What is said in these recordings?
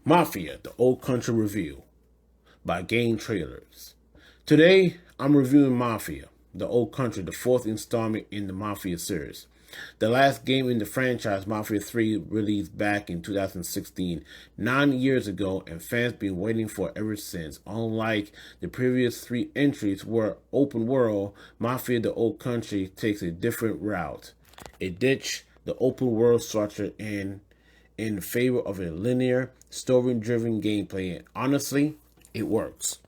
Mafia, the Old Country Review by Game Trailers. Today, I'm reviewing Mafia, the Old Country, the fourth installment in the Mafia series. The last game in the franchise, Mafia 3, released back in 2016, 9 years ago, and fans been waiting for ever since. Unlike the previous three entries were open world, Mafia the Old Country takes a different route. It ditched the open world structure in favor of a linear, story-driven gameplay, and honestly, it works.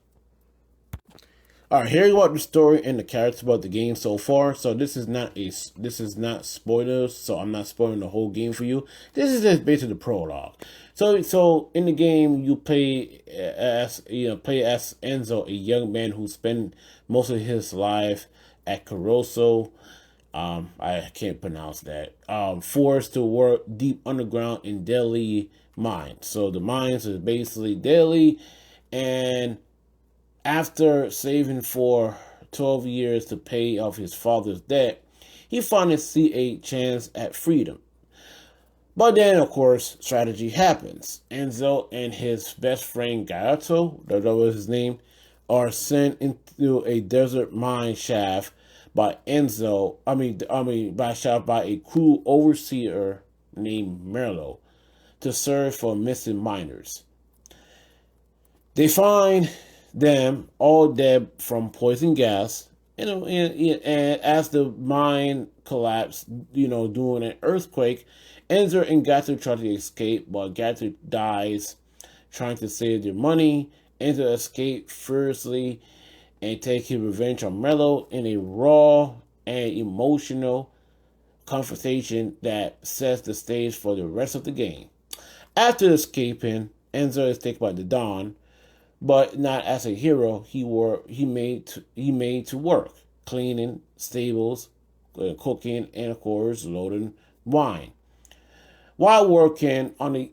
All right, here's about the story and the characters about the game so far. So this is not spoilers. So I'm not spoiling the whole game for you. This is just basically the prologue. So in the game you play as Enzo, a young man who spent most of his life at Caroso. I can't pronounce that. Forced to work deep underground in Delhi mines. So the mines is basically Delhi, and after saving for 12 years to pay off his father's debt, he finally see a chance at freedom. But then, of course, strategy happens. Enzo and his best friend Gato, that was his name, are sent into a desert mine shaft by by a crew overseer named Merlo to search for missing miners. They find them all dead from poison gas, and as the mine collapsed, during an earthquake, Enzo and Gato try to escape, but Gato dies trying to save their money. Enzo escapes furiously and take his revenge on Mello in a raw and emotional confrontation that sets the stage for the rest of the game. After escaping, Enzo is taken by the Don, but not as a hero. He made to work, cleaning stables, cooking, and of course loading wine. While working on the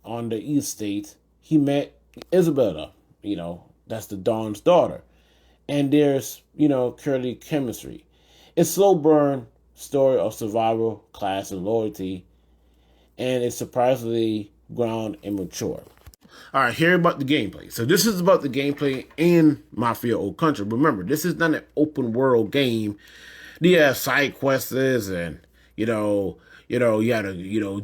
on the estate, he met Isabella. That's the Don's daughter, and there's curly chemistry. It's slow burn story of survival, class, and loyalty, and it's surprisingly ground and mature. All right, here about the gameplay. So this is about the gameplay in Mafia Old Country. Remember, this is not an open world game. You have side quests and you gotta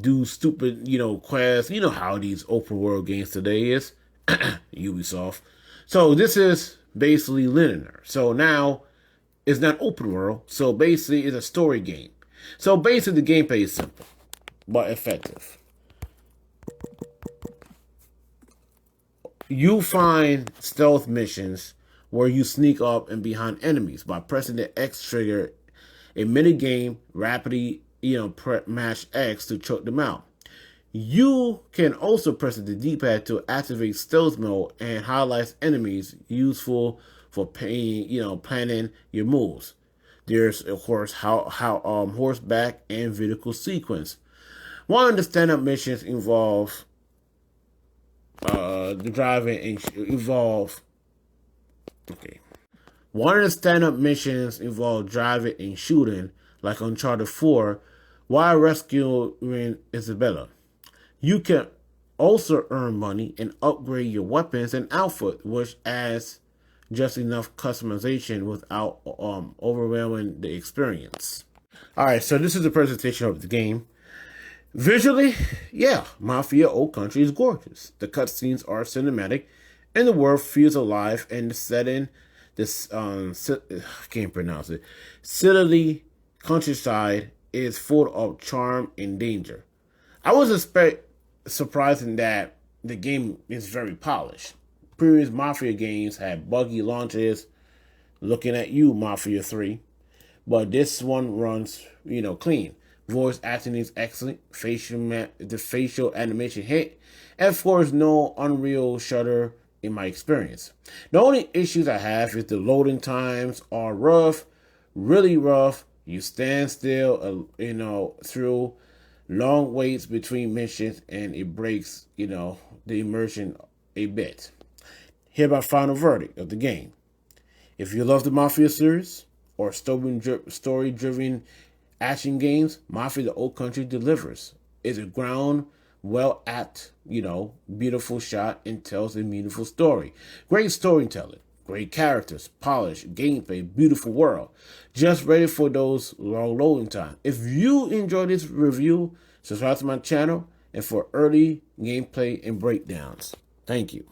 do stupid quests. You know how these open world games today is. Ubisoft. So this is basically linear. So now it's not open world. So basically it's a story game. So basically the gameplay is simple but effective. You find stealth missions where you sneak up and behind enemies by pressing the X trigger. A mini game rapidly mash X to choke them out. You can also press the D-pad to activate stealth mode and highlights enemies, useful for planning your moves. There's of course horseback and vehicle sequence. One of the stand-up missions involve the driving and evolve. Okay. One of the stand-up missions involve driving and shooting, like Uncharted 4, while rescuing Isabella. You can also earn money and upgrade your weapons and outfit, which adds just enough customization without overwhelming the experience. All right, so this is the presentation of the game. Visually, yeah, Mafia Old Country is gorgeous. The cutscenes are cinematic, and the world feels alive. And the setting, I can't pronounce it, silly countryside is full of charm and danger. I was surprising that the game is very polished. Previous Mafia games had buggy launches. Looking at you, Mafia 3, but this one runs clean. Voice acting is excellent. The facial animation hit. And of course, no Unreal shutter in my experience. The only issues I have is the loading times are rough, really rough. You stand still, through long waits between missions, and it breaks, the immersion a bit. Here my final verdict of the game. If you love the Mafia series or story-driven action games, Mafia the Old Country delivers. It's a ground well beautiful shot and tells a beautiful story. Great storytelling, great characters, polished gameplay, beautiful world. Just ready for those long loading time. If you enjoyed this review, subscribe to my channel and for early gameplay and breakdowns. Thank you.